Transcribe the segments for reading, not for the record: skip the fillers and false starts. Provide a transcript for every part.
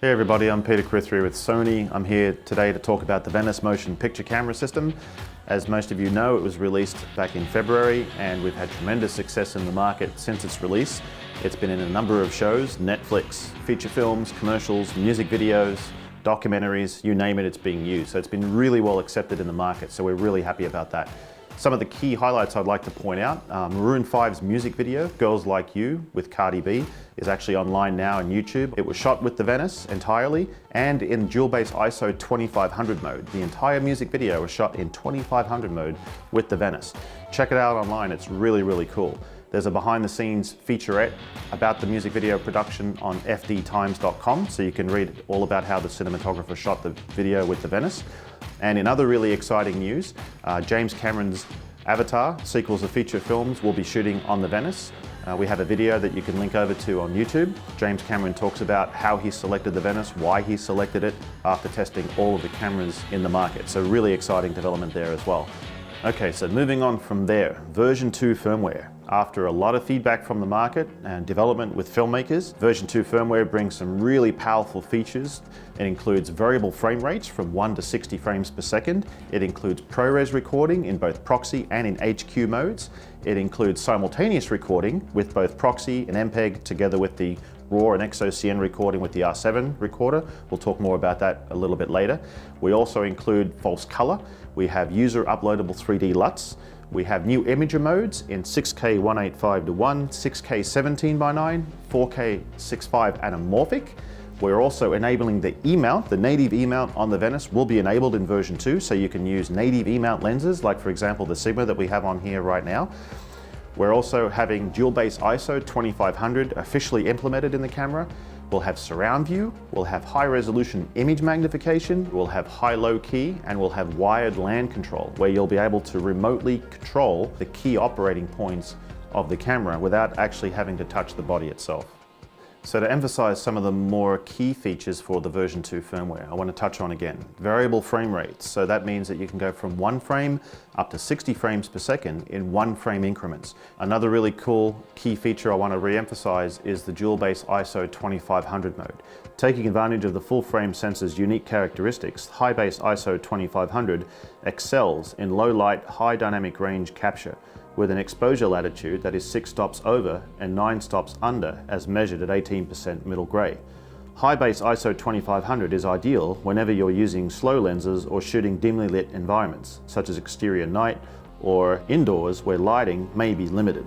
Hey everybody, I'm Peter Crithry with Sony. I'm here today to talk about the Venice motion picture camera system. As most of you know, it was released back in February and we've had tremendous success in the market since its release. It's been in a number of shows, Netflix, feature films, commercials, music videos, documentaries, you name it, it's being used. So it's been really well accepted in the market, so we're really happy about that. Some of the key highlights I'd like to point out, Maroon 5's music video, Girls Like You, with Cardi B, is actually online now on YouTube. It was shot with the Venice entirely and in dual base ISO 2500 mode. The entire music video was shot in 2500 mode with the Venice. Check it out online, it's really, really cool. There's a behind the scenes featurette about the music video production on fdtimes.com, so you can read all about how the cinematographer shot the video with the Venice. And in other really exciting news, James Cameron's Avatar, sequels of feature films, will be shooting on the Venice. We have a video that you can link over to on YouTube. James Cameron talks about how he selected the Venice, why he selected it after testing all of the cameras in the market. So really exciting development there as well. Okay, so moving on from there, version 2 firmware. After a lot of feedback from the market and development with filmmakers, version 2 firmware brings some really powerful features. It includes variable frame rates from 1 to 60 frames per second. It includes ProRes recording in both proxy and in HQ modes. It includes simultaneous recording with both proxy and MPEG together with the RAW and XOCN recording with the R7 recorder. We'll talk more about that a little bit later. We also include false color. We have user uploadable 3D LUTs. We have new imager modes in 6K 185:1, 6K 17:9, 4K 6.5 anamorphic. We're also enabling the E-mount. The native E-mount on the Venice will be enabled in version 2, so you can use native E-mount lenses, like for example the Sigma that we have on here right now. We're also having dual base ISO 2500 officially implemented in the camera. We'll have surround view, we'll have high resolution image magnification, we'll have high-low key, and we'll have wired LAN control, where you'll be able to remotely control the key operating points of the camera without actually having to touch the body itself. So to emphasize some of the more key features for the version 2 firmware, I want to touch on again. Variable frame rates. So that means that you can go from 1 frame up to 60 frames per second in 1 frame increments. Another really cool key feature I want to re-emphasize is the dual base ISO 2500 mode. Taking advantage of the full frame sensor's unique characteristics, high base ISO 2500 excels in low light, high dynamic range capture, with an exposure latitude that is 6 stops over and 9 stops under as measured at 18% middle grey. High base ISO 2500 is ideal whenever you're using slow lenses or shooting dimly lit environments, such as exterior night or indoors where lighting may be limited.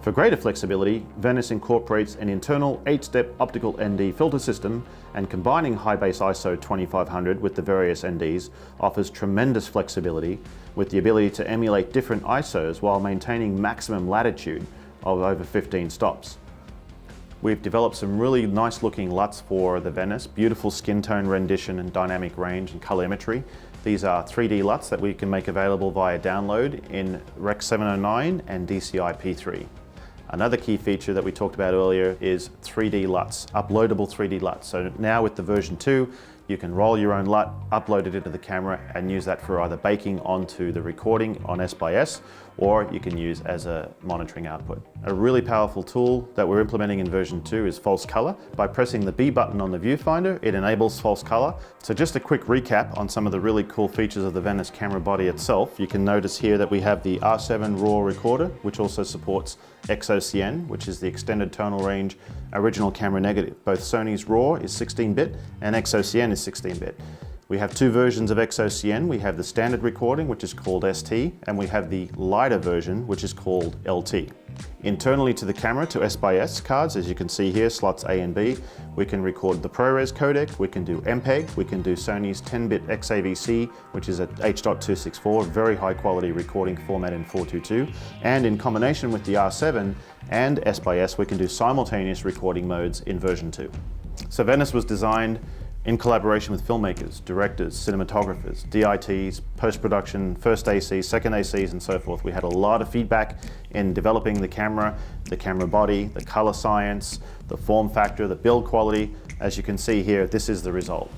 For greater flexibility, Venice incorporates an internal 8-step optical ND filter system, and combining high base ISO 2500 with the various NDs offers tremendous flexibility with the ability to emulate different ISOs while maintaining maximum latitude of over 15 stops. We've developed some really nice looking LUTs for the Venice, beautiful skin tone rendition and dynamic range and colorimetry. These are 3D LUTs that we can make available via download in Rec 709 and DCI P3. Another key feature that we talked about earlier is 3D LUTs, uploadable 3D LUTs. So now with the version 2, you can roll your own LUT, upload it into the camera and use that for either baking onto the recording on S/S, or you can use as a monitoring output. A really powerful tool that we're implementing in version 2 is false color. By pressing the B button on the viewfinder, it enables false color. So just a quick recap on some of the really cool features of the Venice camera body itself. You can notice here that we have the R7 RAW recorder, which also supports XOCN, which is the extended tonal range original camera negative. Both Sony's RAW is 16-bit and XOCN is 16-bit. We have 2 versions of XOCN. We have the standard recording, which is called ST, and we have the lighter version, which is called LT. Internally to the camera, to S/S cards, as you can see here, slots A and B, we can record the ProRes codec, we can do MPEG, we can do Sony's 10-bit XAVC, which is at H.264, very high quality recording format in 422, and in combination with the R7 and S/S, we can do simultaneous recording modes in version 2. So Venice was designed in collaboration with filmmakers, directors, cinematographers, DITs, post-production, first ACs, second ACs, and so forth. We had a lot of feedback in developing the camera body, the color science, the form factor, the build quality. As you can see here, this is the result.